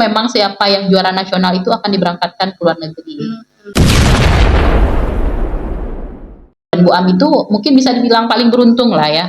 memang siapa yang juara nasional itu akan diberangkatkan ke luar negeri. Dan Bu Ami itu mungkin bisa dibilang paling beruntung lah ya.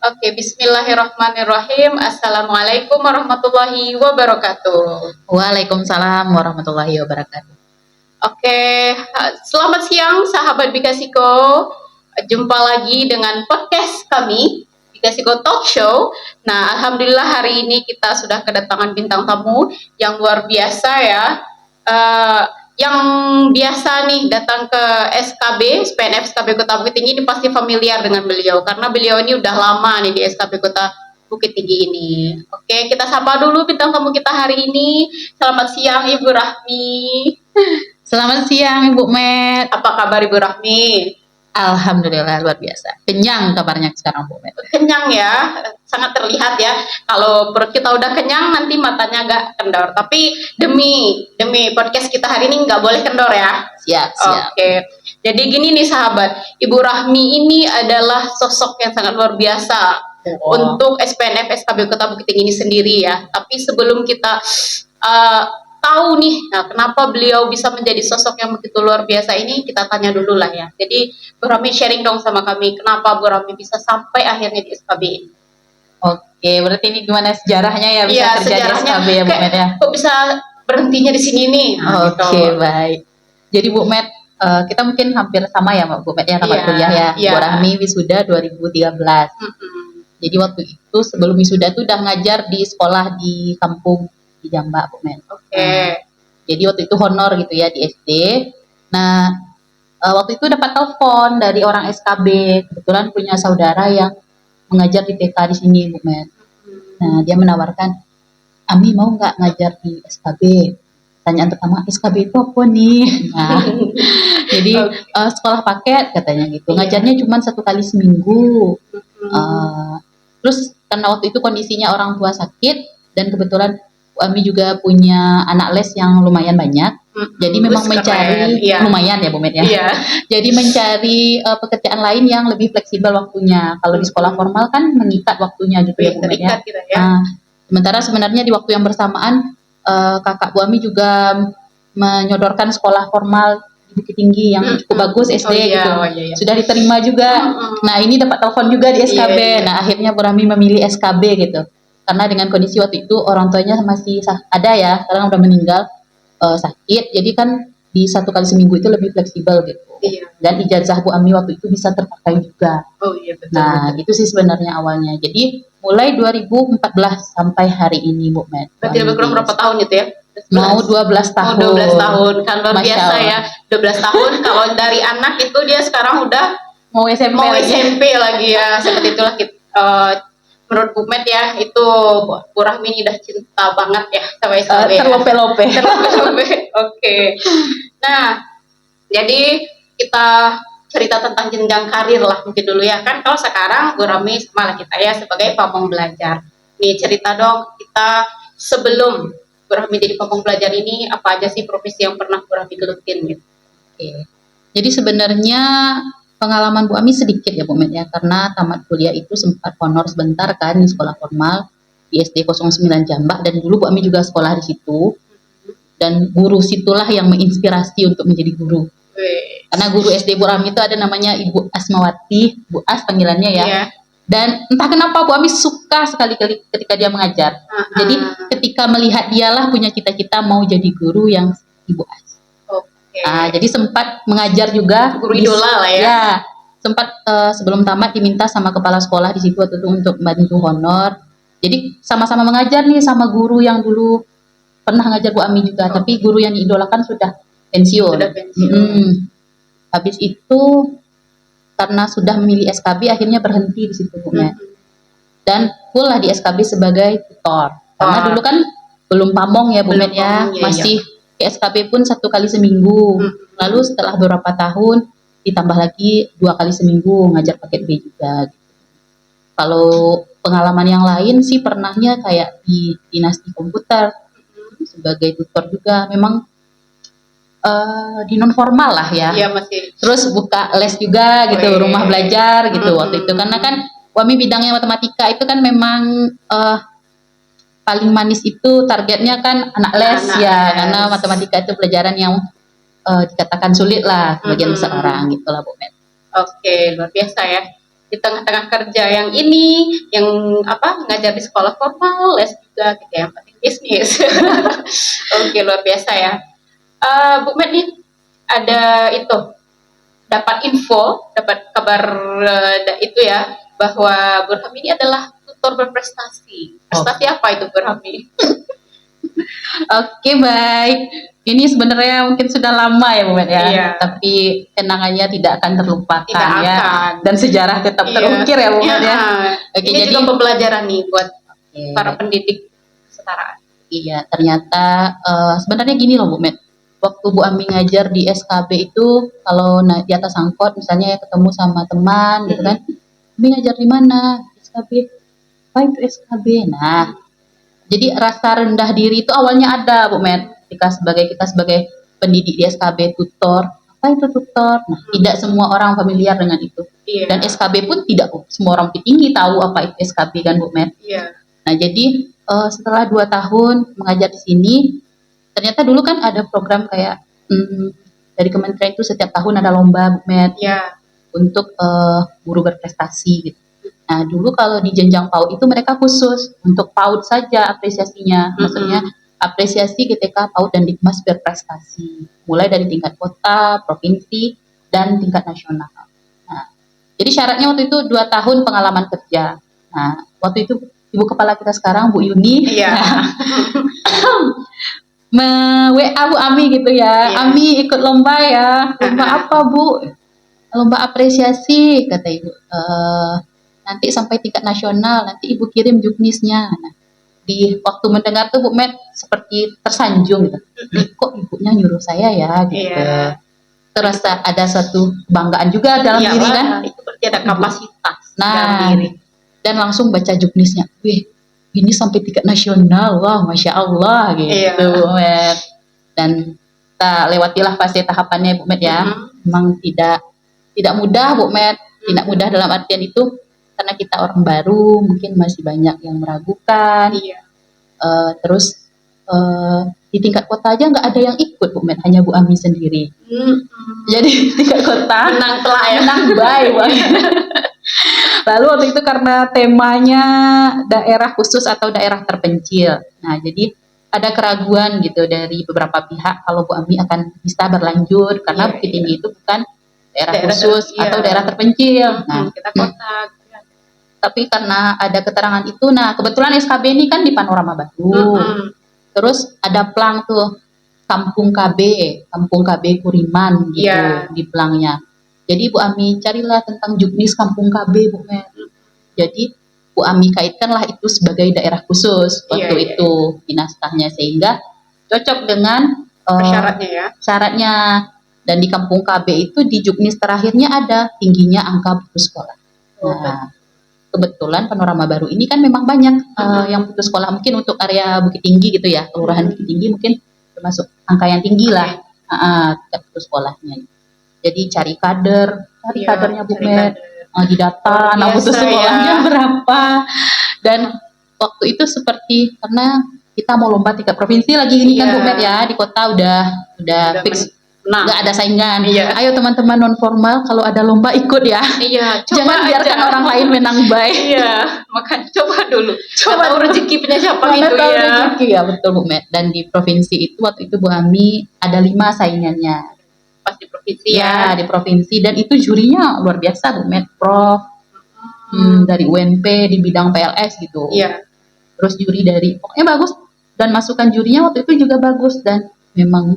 Oke, bismillahirrahmanirrahim. Assalamualaikum warahmatullahi wabarakatuh. Waalaikumsalam warahmatullahi wabarakatuh. Oke, selamat siang sahabat Bikasiko. Jumpa lagi dengan podcast kami, Bikasiko Talk Show. Nah, alhamdulillah hari ini kita sudah kedatangan bintang tamu yang luar biasa ya. Yang biasa nih datang ke SKB, SPNF SKB Kota Bukit Tinggi ini pasti familiar dengan beliau karena beliau ini udah lama nih di SKB Kota Bukit Tinggi ini. Oke, kita sapa dulu bintang tamu kita hari ini. Selamat siang Ibu Rahmi. Selamat siang Ibu Met. Apa kabar Ibu Rahmi? Alhamdulillah luar biasa. Kenyang kabarnya sekarang Bu Met. Kenyang ya, sangat terlihat ya. Kalau perut kita udah kenyang nanti matanya agak kendor. Tapi demi podcast kita hari ini nggak boleh kendor ya. Siap. Oke. Jadi gini nih sahabat, Ibu Rahmi ini adalah sosok yang sangat luar biasa untuk SPNF SKB Kota Bukit Tinggi ini sendiri ya. Tapi sebelum kita tahu nih, nah kenapa beliau bisa menjadi sosok yang begitu luar biasa ini, kita tanya dulu lah ya. Jadi Bu Rahmi sharing dong sama kami, kenapa Bu Rahmi bisa sampai akhirnya di SKB ini? Oke, berarti ini gimana sejarahnya ya bisa kerja di SKB ya Bu Met ya? Kok bisa berhentinya di sini nih? Nah, Oke, baik. Jadi Bu Met, kita mungkin hampir sama ya Bu Met ya, tamat kuliah ya. Bu Rahmi wisuda 2013. Jadi waktu itu sebelum wisuda tuh udah ngajar di sekolah di kampung di Jambak Bu Met. Jadi waktu itu honor gitu ya di SD. Nah, waktu itu dapat telepon dari orang SKB, kebetulan punya saudara yang mengajar di TK di sini Bu Met. Nah, dia menawarkan, Ami mau nggak ngajar di SKB? Pertanyaan pertama, SKB itu apa nih? Nah, jadi sekolah paket katanya gitu. Ngajarnya cuma 1 kali seminggu. Terus karena waktu itu kondisinya orang tua sakit dan kebetulan Ami juga punya anak les yang lumayan banyak, jadi memang mencari lumayan ya Bu Met ya. Jadi mencari pekerjaan lain yang lebih fleksibel waktunya. Kalau di sekolah formal kan mengikat waktunya gitu ya Bu Met ya. Nah, sementara sebenarnya di waktu yang bersamaan kakak Bu Ami juga menyodorkan sekolah formal di Bukit Tinggi yang cukup bagus SD gitu. Sudah diterima juga. Nah ini dapat telepon juga di SKB. Nah akhirnya Bu Rahmi memilih SKB gitu. Karena dengan kondisi waktu itu orang tuanya masih ada ya, sekarang udah meninggal sakit, jadi kan di 1 kali seminggu itu lebih fleksibel gitu. Dan ijazah Bu Ami waktu itu bisa terpakai juga. Nah itu sih sebenarnya awalnya. Jadi mulai 2014 sampai hari ini Bu Met. Berarti lebih kurang berapa tahun itu ya? Mau 12 tahun. Oh, 12 tahun kan luar biasa ya. 12 tahun kalau dari anak itu dia sekarang udah mau SMP lagi ya. Seperti itulah menurut Bu Met ya, itu Bu Rahmi ini udah cinta banget ya sama SKB. Terlope-lope. Oke. Nah, jadi kita cerita tentang jenjang karir lah mungkin dulu ya. Kan kalau sekarang Bu Rahmi sama lah kita ya sebagai pamong belajar. Nih cerita dong kita sebelum Bu Rahmi jadi pamong belajar ini apa aja sih profesi yang pernah Bu Rahmi gelutin gitu. Oke. Jadi sebenarnya pengalaman Bu Ami sedikit ya Bu Met ya, karena tamat kuliah itu sempat honor sebentar kan di sekolah formal di SD 09 Jambak, dan dulu Bu Ami juga sekolah di situ. Dan guru situlah yang menginspirasi untuk menjadi guru. Karena guru SD Bu Ami itu ada namanya Ibu Asmawati, Bu As panggilannya ya. Dan entah kenapa Bu Ami suka sekali ketika dia mengajar. Jadi ketika melihat dialah punya cita-cita mau jadi guru yang Ibu As. Jadi sempat mengajar juga guru idola lah ya. Ya, sempat sebelum tamat diminta sama kepala sekolah di situ waktu itu untuk bantu honor. Jadi sama-sama mengajar nih sama guru yang dulu pernah ngajar Bu Ami juga, tapi guru yang diidolakan sudah pensiun. Habis itu karena sudah memilih SKB akhirnya berhenti di situ Bu Met. Dan full lah di SKB sebagai tutor. Karena dulu kan belum pamong ya Bu Met ya, masih di SKB pun 1 kali seminggu. Lalu setelah beberapa tahun ditambah lagi 2 kali seminggu ngajar paket B juga. Kalau pengalaman yang lain sih pernahnya kayak di Dinasti Komputer sebagai tutor juga. Memang di non formal lah ya. Iya masih. Terus buka les juga gitu, rumah belajar gitu waktu itu. Karena kan kami bidangnya matematika itu kan memang paling manis itu targetnya kan anak les ya, karena matematika itu pelajaran yang dikatakan sulit lah bagian besar orang gitu lah Bu Met. Oke, luar biasa ya. Di tengah-tengah kerja yang ini, yang ngajar di sekolah formal, les juga gitu, yang penting bisnis. Oke, luar biasa ya. Bu Met nih ada itu, dapat info, dapat kabar itu ya, bahwa Burham ini adalah tutor berprestasi. Prestasi apa itu Burham ini? Oke, baik. Ini sebenarnya mungkin sudah lama ya Bu Met ya, Iya. tapi kenangannya tidak akan terlupakan Tidak ya, akan. dan sejarah tetap terukir ya Bu Met ya. Oke, ini jadi juga pembelajaran nih buat para pendidik kesetaraan. Iya, ternyata sebenarnya gini loh Bu Met. Waktu Bu Ami ngajar di SKB itu, kalau di atas angkot misalnya ketemu sama teman gitu kan, Ami ngajar di mana? SKB. Apa itu SKB? Nah, jadi rasa rendah diri itu awalnya ada Bu Met. Kita sebagai pendidik di SKB, tutor. Apa itu tutor? Nah, tidak semua orang familiar dengan itu. Iya. Dan SKB pun tidak semua orang tinggi tahu apa itu SKB kan Bu Met. Iya. Nah, jadi setelah 2 tahun mengajar di sini, ternyata dulu kan ada program kayak dari kementerian itu setiap tahun ada lomba Bu Met untuk guru berprestasi gitu. Nah, dulu kalau di jenjang PAUD itu mereka khusus untuk PAUD saja apresiasinya, maksudnya apresiasi ketika PAUD dan Dikmas berprestasi, mulai dari tingkat kota, provinsi, dan tingkat nasional. Nah, jadi syaratnya waktu itu 2 tahun pengalaman kerja. Nah, waktu itu Ibu Kepala kita sekarang Bu Yuni WA Bu Ami gitu ya, Ami ikut lomba ya. Lomba apa Bu? Lomba apresiasi kata Ibu. Nanti sampai tingkat nasional, nanti Ibu kirim juknisnya. Nah, di waktu mendengar tuh Bu Met seperti tersanjung gitu. Kok ibunya nyuruh saya ya gitu. Terasa ada satu kebanggaan juga dalam diri kan. Itu berarti ada kapasitas dalam diri. Dan langsung baca juknisnya. Wih, ini sampai tingkat nasional, wah Masya Allah gitu. Dan kita lewatilah fase tahapannya Bu Met ya. Memang tidak mudah Bu Met. Tidak mudah dalam artian itu karena kita orang baru, mungkin masih banyak yang meragukan. Terus di tingkat kota aja nggak ada yang ikut Bu Met, hanya Bu Ami sendiri. Jadi tingkat kota menang telak ya, menang baik. Lalu waktu itu karena temanya daerah khusus atau daerah terpencil. Nah, jadi ada keraguan gitu dari beberapa pihak kalau Bu Ami akan bisa berlanjut karena Bukit Tinggi itu bukan daerah khusus atau daerah terpencil. Nah, kita kota. Tapi karena ada keterangan itu, nah kebetulan SKB ini kan di Panorama Batu. Terus ada plang tuh Kampung KB Kuriman gitu di plangnya. Jadi Bu Ami carilah tentang juknis Kampung KB Bu Met. Jadi Bu Ami kaitkanlah itu sebagai daerah khusus waktu itu di naskahnya sehingga cocok dengan syaratnya. Dan di Kampung KB itu di juknis terakhirnya ada tingginya angka putus sekolah. Nah, kebetulan Panorama Baru ini kan memang banyak yang putus sekolah, mungkin untuk area Bukit Tinggi gitu ya, kelurahan Bukit Tinggi mungkin termasuk angka yang tinggi lah putus sekolahnya. Jadi cari kadernya Bu Met, didata anak putus sekolahnya berapa. Dan waktu itu seperti karena kita mau lomba tingkat provinsi lagi ini kan Bu Met ya, di kota udah fix. Nggak ada saingan. Ayo teman-teman non formal kalau ada lomba ikut ya. Jangan biarkan orang lain menang baik. Maka coba dulu. Coba tahu rezeki punya siapa itu ya. Rezeki ya betul Bu Met. Dan di provinsi itu waktu itu Bu Ami ada 5 saingannya. Pas di provinsi di provinsi, dan itu jurinya luar biasa Bu Met, Prof. Dari UNP di bidang PLS gitu. Terus juri dari pokoknya bagus, dan masukan jurinya waktu itu juga bagus. Dan memang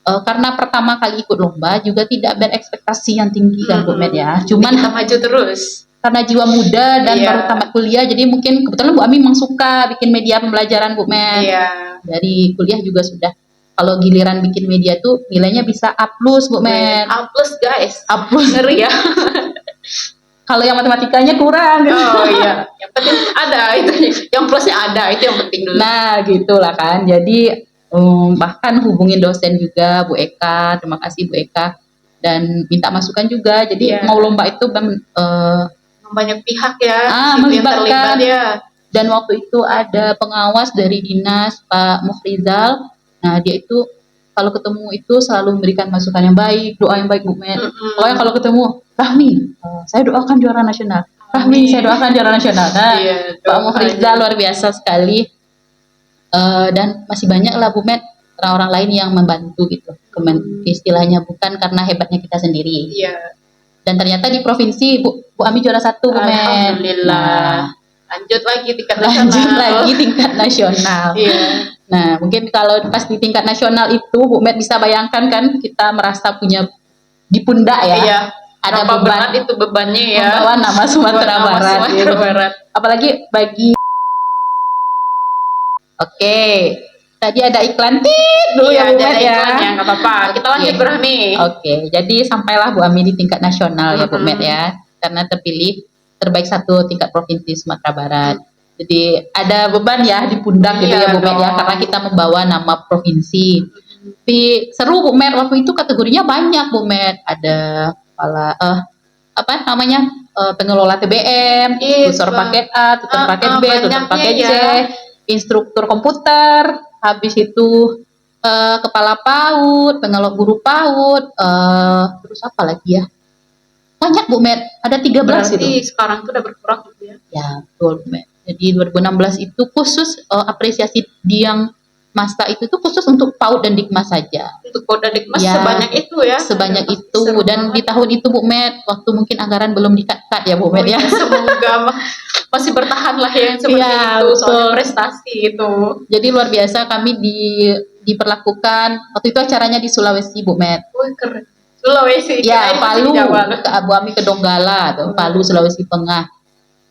karena pertama kali ikut lomba juga tidak berekspektasi yang tinggi kan Bu Met ya. Cuman kita maju terus. Karena jiwa muda dan baru tamat kuliah, jadi mungkin kebetulan Bu Ami memang suka bikin media pembelajaran Bu Met. Dari kuliah juga sudah. Kalau giliran bikin media tuh nilainya bisa A+ Bu Met. A+ guys. A+. Ngeri ya. kalau yang matematikanya kurang. Oh iya, yang penting ada itu, yang plusnya ada, itu yang penting dulu. Nah, gitulah kan. Jadi bahkan hubungin dosen juga, Bu Eka. Terima kasih Bu Eka. Dan minta masukan juga. Jadi mau lomba itu banyak pihak ya, melibatkan. Terlibat ya. Dan waktu itu ada pengawas dari dinas Pak Mufrizal. Nah, dia itu kalau ketemu itu selalu memberikan masukan yang baik, doa yang baik Bu Met. Pokoknya kalau ketemu, Rahmi, saya doakan juara nasional. Rahmi, saya doakan juara nasional. Nah, Pak Mufrizal luar biasa sekali. Dan masih banyak lah Bu Met, orang-orang lain yang membantu gitu. Istilahnya bukan karena hebatnya kita sendiri. Iya. Dan ternyata di provinsi Bu Ami juara 1 Bu Met. Alhamdulillah. Lanjut lagi tingkat nasional. Iya. Nah, mungkin kalau pas di tingkat nasional itu Bu Met bisa bayangkan kan, kita merasa punya di pundak ya. Iya. Ada beban itu bebannya ya. Membawa nama Sumatera Barat. Apalagi bagi. Oke. Tadi ada iklan dulu ya Bu Met ya. Nggak apa-apa. Kita lanjut Rahmi. Oke. Jadi sampailah Bu Ami di tingkat nasional ya Bu Met ya. Karena terpilih terbaik 1 tingkat provinsi Sumatera Barat. Jadi ada beban ya di pundak gitu ya Bu Met ya, karena kita membawa nama provinsi. Tapi seru Bu Met, waktu itu kategorinya banyak Bu Met. Ada kepala pengelola TBM, tutor paket A, tutor paket B, tutor paket C, instruktur komputer, habis itu kepala PAUD, pengelola guru PAUD, terus apa lagi ya? Banyak Bu Met, ada 13 berarti itu. Sekarang tuh udah berkurang gitu ya? Ya, betul Bu Met. Jadi 2016 itu khusus apresiasi di yang masa itu tuh khusus untuk PAUD dan Dikmas saja. Untuk PAUD dan Dikmas sebanyak itu ya? Sebanyak itu. Dan di tahun itu Bu Met, waktu mungkin anggaran belum di-cut ya Bu Met ya. Semoga masih bertahan lah yang seperti itu, soal prestasi itu. Jadi luar biasa kami diperlakukan. Waktu itu acaranya di Sulawesi Bu Met. Wih, keren. Sulawesi. Ya, Palu, ke Abu Ami ke Donggala, Palu, Sulawesi Tengah.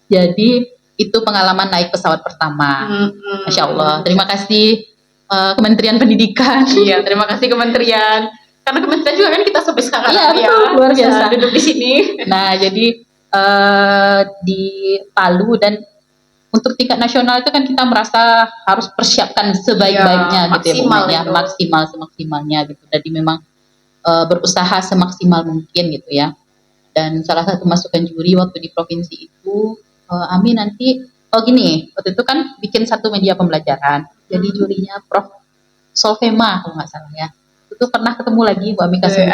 Jadi itu pengalaman naik pesawat pertama. Masya Allah. Terima kasih Kementerian Pendidikan. Iya, terima kasih Kementerian. Karena Kementerian juga kan kita sampai sekarang luar biasa duduk di sini. Nah, jadi di Palu dan untuk tingkat nasional itu kan kita merasa harus persiapkan sebaik-baiknya gitu ya, maksimal semaksimalnya gitu. Jadi memang berusaha semaksimal mungkin gitu ya. Dan salah satu masukan juri waktu di provinsi itu, Ami nanti, gini, waktu itu kan bikin satu media pembelajaran. Jadi jurinya Prof. Solvema kalau nggak salah ya. Itu pernah ketemu lagi Bu Ami kasih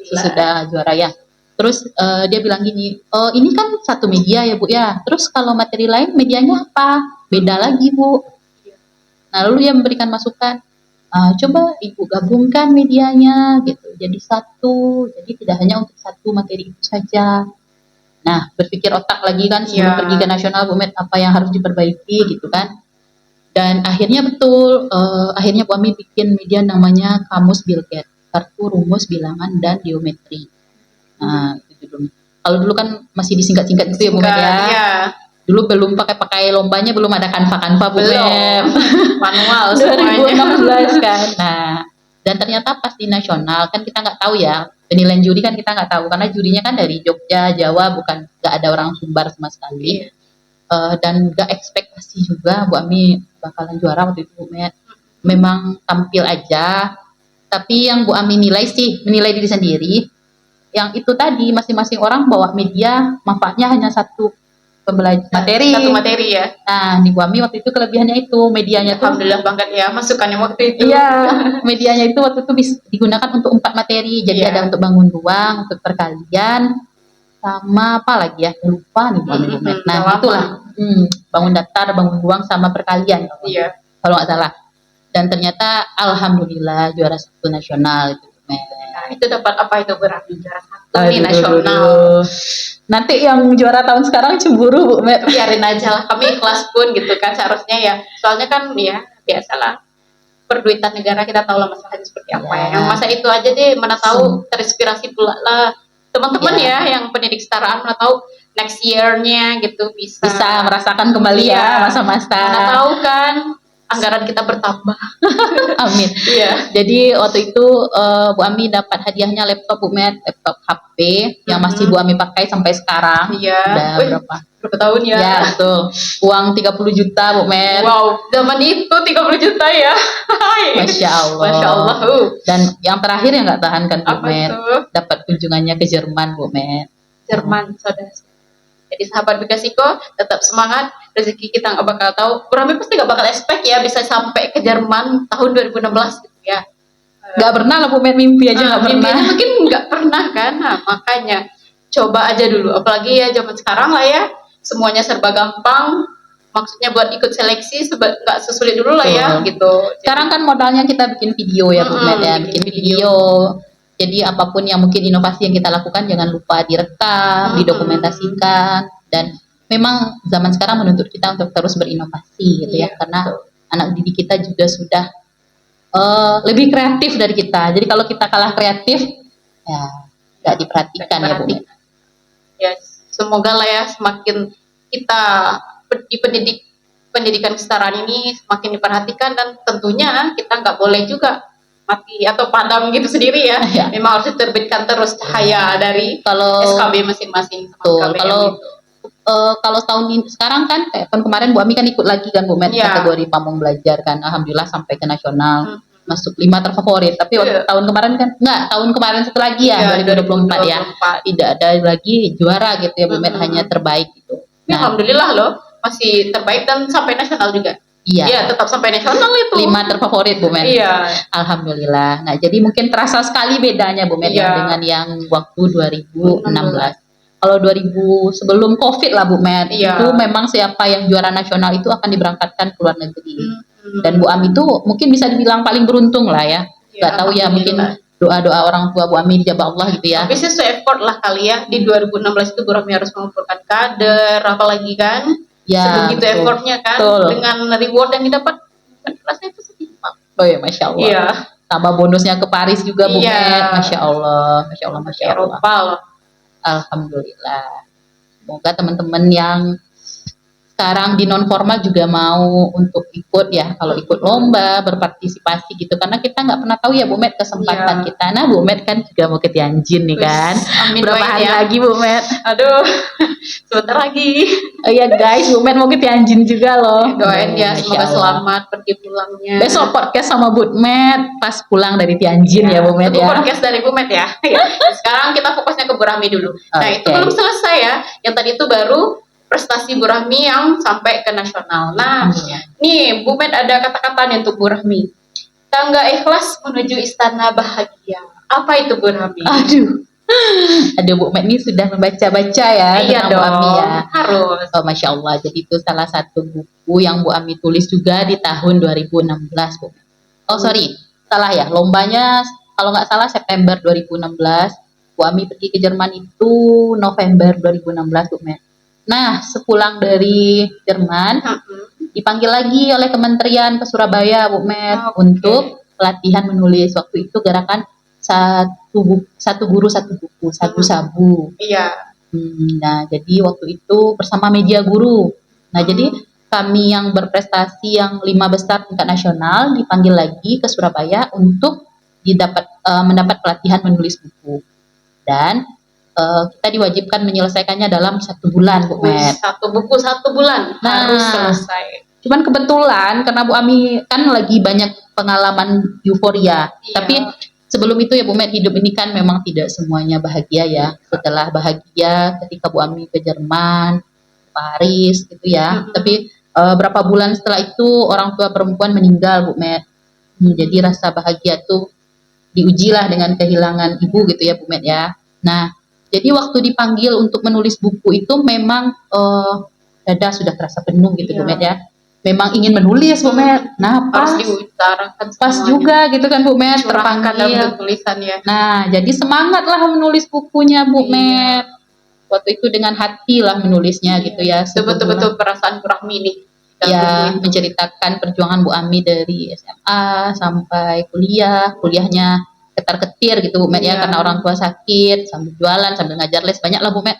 sudah juara ya. Terus dia bilang gini, ini kan satu media ya Bu ya. Terus kalau materi lain medianya apa? Beda lagi Bu. Nah lalu dia memberikan masukan, coba Ibu gabungkan medianya gitu. Jadi satu, jadi tidak hanya untuk satu materi itu saja. Nah berpikir otak lagi kan sebelum pergi ke nasional Bu Met, apa yang harus diperbaiki gitu kan. Dan akhirnya betul, akhirnya Bu Ami bikin media namanya Kamus Bilget, Kartu Rumus Bilangan dan Geometri. Nah, itu dulu. Kalau dulu kan masih disingkat-singkat gitu ya Bu Met ya. Iya. Dulu belum pakai lombanya, belum ada kanva-kanva Bu Met. Manual semuanya. 2016 kan. Nah, dan ternyata pas di nasional kan kita nggak tahu ya. Penilaian juri kan kita nggak tahu karena jurinya kan dari Jogja, Jawa, bukan nggak ada orang Sumbar sama sekali. Iya. Dan nggak ekspektasi juga Bu Ami bakalan juara waktu itu Bu Met. Memang tampil aja. Tapi yang Bu Ami menilai diri sendiri. Yang itu tadi masing-masing orang bawa media manfaatnya hanya satu materi. Satu materi ya. Nah di Bu Ami waktu itu kelebihannya itu medianya tuh. Alhamdulillah banget ya masukannya waktu itu. Iya medianya itu waktu itu bisa digunakan untuk 4 materi. Jadi ada untuk bangun ruang, untuk perkalian, sama apa lagi ya? Lupa nih Bu Ami. Nah itulah bangun datar, bangun ruang sama perkalian. Iya. Kalau nggak salah. Dan ternyata alhamdulillah juara 1 nasional itu. Nah, itu dapat apa itu berarti juara 1 di nasional. Nanti yang juara tahun sekarang cemburu Bu Met. Biarin aja lah, kami ikhlas pun gitu kan seharusnya ya. Soalnya kan ya biasalah perduitan negara kita tahu lah masalahnya seperti apa ya. Yang masa itu aja deh mana tahu terinspirasi pula lah teman-teman ya yang pendidik kesetaraan, mana tahu next year-nya gitu bisa merasakan kembali ya masa-masa. Mana tahu kan anggaran kita bertambah. Amin. Iya. Jadi waktu itu Bu Ami dapat hadiahnya laptop Bu Met, laptop HP yang masih Bu Ami pakai sampai sekarang. Iya. Udah berapa tahun ya? Ya, betul. Uang 30 juta Bu Met. Wow, zaman itu 30 juta ya. Masya Allah. Masya Allah. Dan yang terakhir yang nggak tahan kan Bu Apa Met, itu? dapat kunjungannya ke Jerman Bu Met. Jerman, saudara. Jadi sahabat Bikasiko, tetap semangat. Rezeki kita nggak bakal tahu. Berami pasti nggak bakal expect ya bisa sampai ke Jerman tahun 2016 gitu ya. Nggak pernah lah Bu Met, mimpi aja nggak pernah. Mimpinya mungkin nggak pernah kan. Nah, makanya coba aja dulu. Apalagi ya zaman sekarang lah ya, semuanya serba gampang. Maksudnya buat ikut seleksi nggak sesulit dulu lah ya gitu. Sekarang kan modalnya kita bikin video ya Bu Met ya, bikin video. Jadi apapun yang mungkin inovasi yang kita lakukan jangan lupa direkam, didokumentasikan, dan memang zaman sekarang menuntut kita untuk terus berinovasi gitu ya, karena anak didik kita juga sudah lebih kreatif dari kita. Jadi kalau kita kalah kreatif, ya nggak diperhatikan ya Bu Met. Ya, semoga lah ya semakin kita di pendidikan kesetaraan ini semakin diperhatikan, dan tentunya kita nggak boleh juga mati atau padam gitu sendiri ya. Memang harus diterbitkan terus cahaya dari SKB masing-masing. Kalau tahun ini sekarang kan tahun kemarin Bu Ami kan ikut lagi kan Bu Met kategori pamong belajar kan, alhamdulillah sampai ke nasional, masuk 5 terfavorit. Tapi tahun kemarin kan tahun kemarin satu lagi ya, 2024 ya, tidak ada lagi juara gitu ya Bu Met, hanya terbaik gitu. Nah, alhamdulillah loh masih terbaik dan sampai nasional juga. Iya, tetap sampai nasional itu. 5 terfavorit Bu Met. Iya. Alhamdulillah. Nah, jadi mungkin terasa sekali bedanya Bu Met dengan yang waktu 2016. Kalau 2000 sebelum Covid lah Bu Met, itu memang siapa yang juara nasional itu akan diberangkatkan ke luar negeri. Dan Bu Ami itu mungkin bisa dibilang paling beruntung lah ya. Gak tahu ya, mungkin doa-doa orang tua Bu Ami dijabah Allah gitu ya. Tapi sih effort lah kali ya. Di 2016 itu Bu Ami harus mengumpulkan kader, apalagi kan. Ya, sebegitu effortnya kan, dengan reward yang didapat, rasanya itu setimpal. Oh ya, Masya Allah. Iya. Tambah bonusnya ke Paris juga Bu Met. Masya Allah, Masya Allah, Masya Allah. Alhamdulillah. Semoga teman-teman yang sekarang di non formal juga mau untuk ikut ya, kalau ikut lomba, berpartisipasi gitu, karena kita nggak pernah tahu ya Bu Met kesempatan kita. Nah Bu Met kan juga mau ke Tianjin nih kan. Amin. Berapa hari lagi Bu Met? Aduh, sebentar lagi. Oh iya guys, Bu Met mau ke Tianjin juga loh. Doain ya, semoga selamat pergi pulangnya. Besok podcast sama Bu Met pas pulang dari Tianjin ya Bu Met ya. Podcast dari Bu Met ya. Sekarang kita fokusnya ke Bu Rahmi dulu. Nah itu belum selesai ya, yang tadi itu baru prestasi Bu Rahmi yang sampai ke nasional. Nah, nih Bu Met ada kata-katanya untuk Bu Rahmi. Tangga ikhlas menuju istana bahagia. Apa itu Bu Rahmi? Aduh Bu Met ini sudah membaca-baca ya. Iya dong, Bu Ami ya. Harus. Oh, Masya Allah. Jadi itu salah satu buku yang Bu Ami tulis juga di tahun 2016 Bu. Oh sorry, salah ya. Lombanya kalau nggak salah September 2016. Bu Ami pergi ke Jerman itu November 2016 Bu Met. Nah, sepulang dari Jerman, dipanggil lagi oleh kementerian ke Surabaya, Bu Met, untuk pelatihan menulis. Waktu itu gerakan satu guru satu buku, sabu. Iya. Nah, jadi waktu itu bersama media guru. Nah, jadi kami yang berprestasi yang 5 besar tingkat nasional dipanggil lagi ke Surabaya untuk mendapat pelatihan menulis buku. Dan kita diwajibkan menyelesaikannya dalam 1 bulan, Bu Met. 1 buku 1 bulan harus selesai. Cuman kebetulan karena Bu Ami kan lagi banyak pengalaman euforia. Tapi sebelum itu ya Bu Met, hidup ini kan memang tidak semuanya bahagia ya. Setelah bahagia ketika Bu Ami ke Jerman, Paris gitu ya. Tapi berapa bulan setelah itu orang tua perempuan meninggal Bu Met. Jadi rasa bahagia tuh diujilah dengan kehilangan ibu gitu ya Bu Met ya. Nah, jadi waktu dipanggil untuk menulis buku itu memang dada sudah terasa penuh gitu Bu Met ya. Memang ingin menulis Bu Met. Nah, pas diutarakan juga gitu kan Bu Met, terpanggil dalam tulisan ya. Nah, jadi semangatlah menulis bukunya Bu Met. Waktu itu dengan hati lah menulisnya gitu ya. Betul-betul perasaan Bu Rahmi nih. Ya, menceritakan perjuangan Bu Ami dari SMA sampai kuliahnya ketar-ketir gitu Bu Met ya, karena orang tua sakit, sambil jualan, sambil ngajar les, banyak lah Bu Met.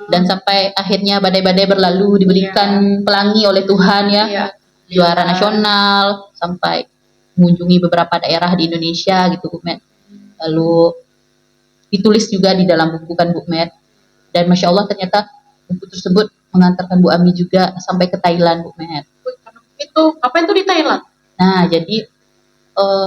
Dan sampai akhirnya badai-badai berlalu, diberikan pelangi oleh Tuhan ya. juara nasional, sampai mengunjungi beberapa daerah di Indonesia gitu Bu Met. Lalu ditulis juga di dalam buku kan Bu Met. Dan Masya Allah ternyata buku tersebut mengantarkan Bu Ami juga sampai ke Thailand Bu Met. Itu apa itu di Thailand? Nah jadi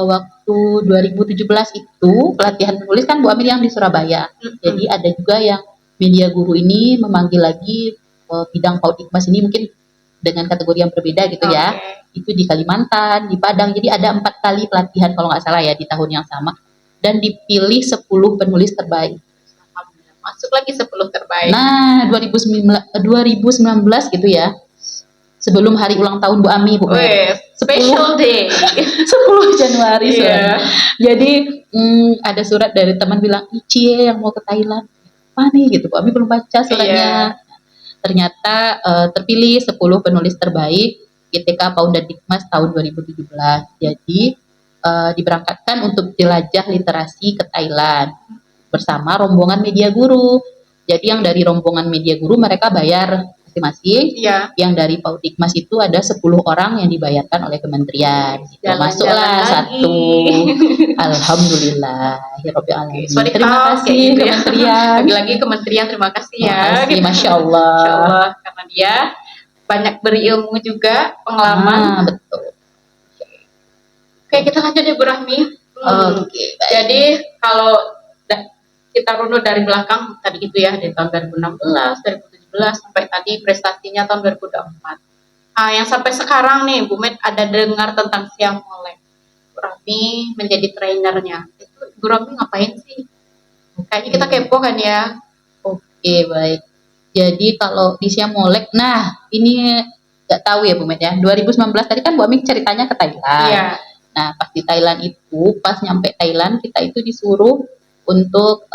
waktu 2017 itu pelatihan menulis kan Bu Ami yang di Surabaya. Jadi ada juga yang media guru ini memanggil lagi bidang PAUD Hikmas ini mungkin dengan kategori yang berbeda gitu ya. Itu di Kalimantan, di Padang. Jadi ada 4 kali pelatihan kalau nggak salah ya di tahun yang sama. Dan dipilih 10 penulis terbaik. Masuk lagi 10 terbaik. Nah 2019 gitu ya. Sebelum hari ulang tahun Bu Ami, Bu Met. Special day. 10 Januari. Jadi ada surat dari teman bilang, Cie yang mau ke Thailand. Apa nih gitu, Bu Ami belum baca suratnya. Ternyata terpilih 10 penulis terbaik GTK PAUD dan Hikmas tahun 2017. Jadi diberangkatkan untuk jelajah literasi ke Thailand bersama rombongan media guru. Jadi yang dari rombongan media guru mereka bayar masing-masing. Yang dari PAUD Hikmas itu ada 10 orang yang dibayarkan oleh kementerian. Gitu. Masuklah satu. Alhamdulillah. Terima kasih gitu kementerian. Lagi-lagi kementerian terima kasih ya. Gitu. Masya Allah. Masya Allah. Karena dia banyak berilmu juga, pengalaman. Betul. Oke, kita lanjut ya Bu Rahmi. Jadi kalau kita runut dari belakang tadi gitu ya, dari tahun 2016, 2017 sampai tadi prestasinya tahun 2024. Yang sampai sekarang nih Bu Met ada dengar tentang Siam Molek. Bu Rahmi menjadi trainernya. Itu Bu Rahmi ngapain sih? Kayaknya kita kepo kan ya. Oke, baik. Jadi kalau di Siam Molek, nah ini nggak tahu ya Bu Met ya. 2019 tadi kan Bu Ami ceritanya ke Thailand. Nah pas di Thailand itu, pas nyampe Thailand kita itu disuruh untuk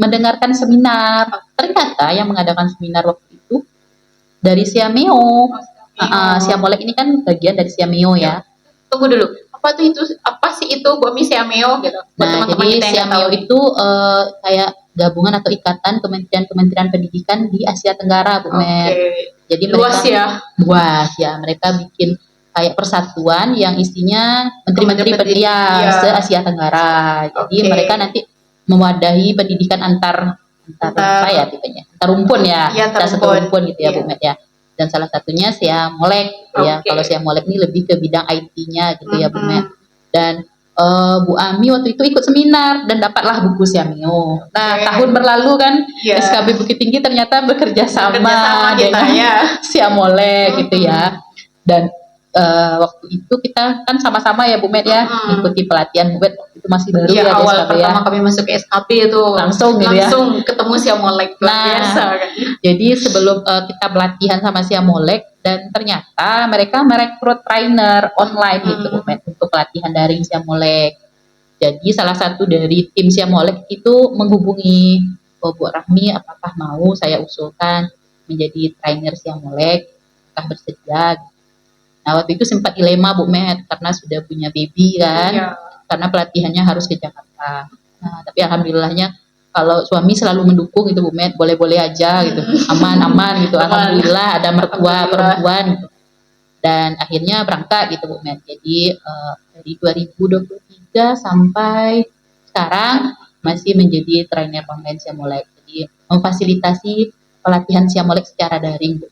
mendengarkan seminar. Ternyata yang mengadakan seminar waktu itu dari Siameo. Siam Molek ini kan bagian dari Siameo ya. Tunggu dulu. Apa sih itu Bu Ami Siameo gitu? Nah, jadi Siameo itu kayak gabungan atau ikatan kementerian-kementerian pendidikan di Asia Tenggara, Bu Met. Jadi luas ya. Mereka bikin kayak persatuan yang isinya menteri-menteri se-Asia Tenggara. Jadi mereka nanti mewadahi pendidikan antar apa ya tipenya? Antar rumpun ya. Satu rumpun gitu ya, Bu Met ya. Dan salah satunya Siam Molek gitu ya. Kalau Siam Molek ini lebih ke bidang IT-nya gitu ya, Bu Met. Dan Bu Ami waktu itu ikut seminar dan dapatlah buku Siameo. Nah, tahun berlalu kan SKB Bukit Tinggi ternyata bekerja sama dengan Siam Molek gitu ya. Dan waktu itu kita kan sama-sama ya Bu Met ya ikuti pelatihan Bu Met itu masih baru ya awal SKB pertama kami masuk ke SKB itu langsung ketemu Siam Molek biasa kan. Jadi sebelum kita pelatihan sama Siam Molek dan ternyata mereka merekrut trainer online gitu Bu Met untuk pelatihan daring Siam Molek. Jadi salah satu dari tim Siam Molek itu menghubungi Bu Rahmi apakah mau saya usulkan menjadi trainer Siam Molek, apakah bersedia. Nah waktu itu sempat dilema Bu Met karena sudah punya baby kan, karena pelatihannya harus ke Jakarta. Nah tapi alhamdulillahnya kalau suami selalu mendukung itu Bu Met, boleh-boleh aja gitu, aman-aman gitu. Alhamdulillah ada mertua perempuan gitu. Dan akhirnya berangkat gitu Bu Met. Jadi dari 2023 sampai sekarang masih menjadi trainer online Siam Molek. Jadi memfasilitasi pelatihan Siam Molek secara daring Bu.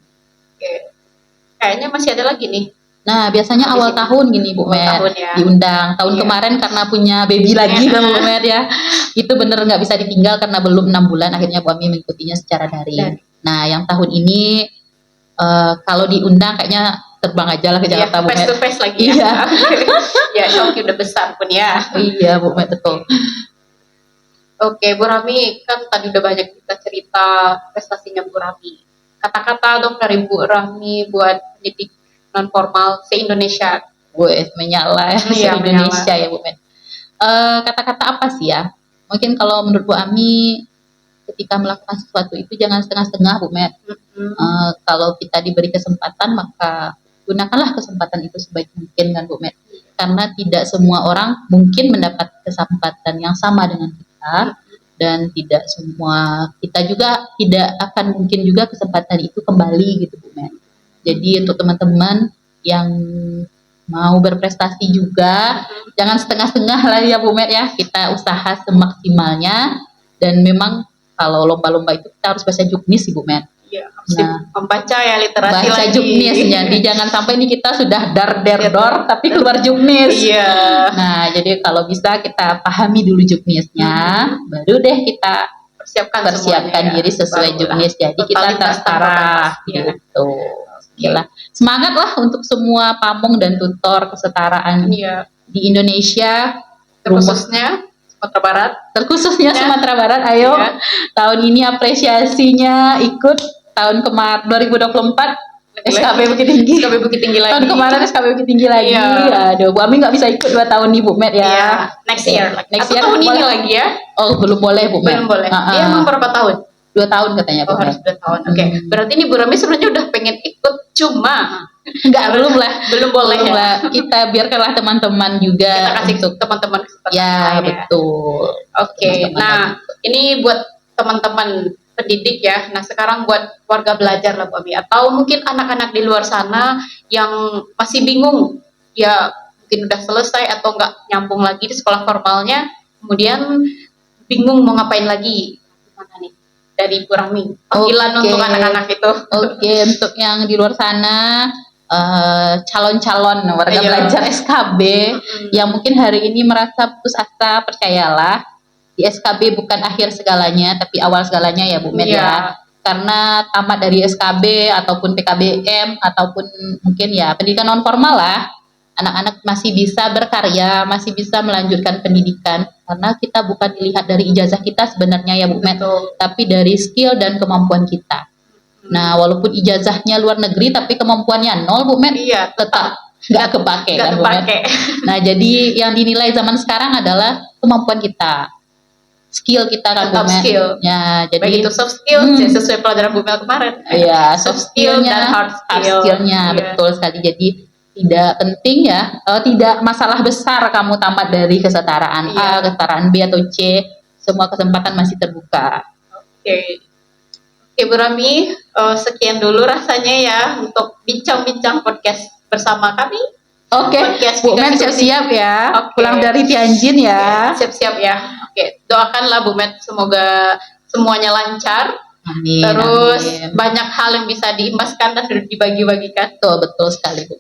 Kayaknya masih ada lagi nih. Nah, biasanya awal tahun gini Bu Met diundang. Tahun kemarin karena punya baby lagi kan Bu Met ya. Itu bener nggak bisa ditinggal karena belum 6 bulan akhirnya Bu Ami mengikutinya secara daring. Nah, yang tahun ini kalau diundang kayaknya terbang aja lah ke Jakarta Bu Met. Face to face lagi ya. Ya, Shopee udah besar pun ya. Iya Bu Met betul. Oke, Bu Rahmi kan tadi udah banyak kita cerita prestasinya Bu Rahmi. Kata-kata dong dari Bu Rahmi buat pendidik non formal se-Indonesia. Menyala se-Indonesia ya Bu Met. Kata-kata apa sih ya? Mungkin kalau menurut Bu Ami ketika melakukan sesuatu itu jangan setengah-setengah Bu Met. Kalau kita diberi kesempatan maka gunakanlah kesempatan itu sebaik mungkin kan Bu Met. Karena tidak semua orang mungkin mendapat kesempatan yang sama dengan kita dan tidak semua kita juga tidak akan mungkin juga kesempatan itu kembali gitu Bu Met. Jadi untuk teman-teman yang mau berprestasi juga, jangan setengah-setengah lah ya Bu Met ya, kita usaha semaksimalnya, dan memang kalau lomba-lomba itu kita harus baca juknis sih Bu Met. Iya, membaca ya, literasi baca lagi. juknis, jadi jangan sampai nih kita sudah dar tapi keluar juknis. Iya. Nah, jadi kalau bisa kita pahami dulu juknisnya, baru deh kita persiapkan diri sesuai juknis. Jadi kita tertara gitu. Gila. Semangat lah untuk semua pamong dan tutor kesetaraan di Indonesia, terkhususnya Sumatera Barat. Terkhususnya Sumatera Barat, ayo tahun ini apresiasinya ikut tahun kemarin 2024 SKB Bukit Tinggi. SKB Bukit Tinggi lagi. Tahun kemarin SKB Bukit Tinggi lagi. Aduh, Bu Ami nggak bisa ikut 2 tahun nih Bu Met ya. Next year. Next year tahun ini lagi ya? Oh, belum boleh Bu Met. Belum boleh. Dia emang berapa tahun? 2 tahun katanya Bu Met. Harus 2 tahun. Oke. Berarti ini Bu Rami sebenarnya udah pengen ikut, cuma belum boleh ya. Lah. Kita biarkanlah teman-teman juga. Kita kasih untuk teman-teman kesempatan. Ya, betul. Oke. Nah, ini buat teman-teman pendidik ya. Nah, sekarang buat warga belajar lah Bu Ami, atau mungkin anak-anak di luar sana yang masih bingung, ya mungkin udah selesai atau nggak nyambung lagi di sekolah formalnya, kemudian bingung mau ngapain lagi. Gimana nih dari Bu Rami, panggilan untuk anak-anak itu? Untuk yang di luar sana, calon-calon warga belajar SKB yang mungkin hari ini merasa putus asa, percayalah, di SKB bukan akhir segalanya, tapi awal segalanya ya Bu Met ya. Karena tamat dari SKB ataupun PKBM ataupun mungkin ya pendidikan non formal lah, anak-anak masih bisa berkarya, masih bisa melanjutkan pendidikan, karena kita bukan dilihat dari ijazah kita sebenarnya ya Bu Met, tapi dari skill dan kemampuan kita. Nah, walaupun ijazahnya luar negeri tapi kemampuannya nol Bu Met, tetap nggak kepake kan Bu Met. Nah, jadi yang dinilai zaman sekarang adalah kemampuan kita, skill kita kan Bu Met. Ya, jadi baik itu soft skill sesuai pelajaran Bu Mel kemarin. Iya, soft skillnya dan hard skillnya betul sekali. Jadi tidak penting ya, tidak masalah besar kamu tamat dari kesetaraan A, kesetaraan B atau C, semua kesempatan masih terbuka. Oke, Bu Rami, sekian dulu rasanya ya untuk bincang-bincang podcast bersama kami. Bu Met siap-siap ya, pulang dari Tianjin ya. Siap-siap ya. Doakanlah Bu Met semoga semuanya lancar. Amin. Terus banyak hal yang bisa diimbaskan dan dibagi-bagikan. Betul sekali Bu.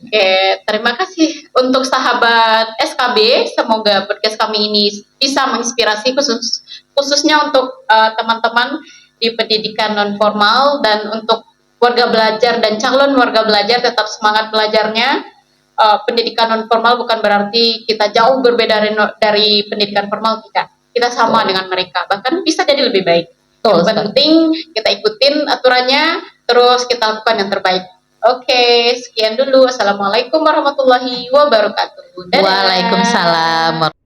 Terima kasih untuk sahabat SKB. Semoga podcast kami ini bisa menginspirasi khususnya untuk teman-teman di pendidikan non formal, dan untuk warga belajar dan calon warga belajar tetap semangat belajarnya. Pendidikan non formal bukan berarti kita jauh berbeda dari pendidikan formal, tidak. Kita sama dengan mereka, bahkan bisa jadi lebih baik. Yang penting kita ikutin aturannya, terus kita lakukan yang terbaik. Sekian dulu. Assalamualaikum warahmatullahi wabarakatuh. Waalaikumsalam.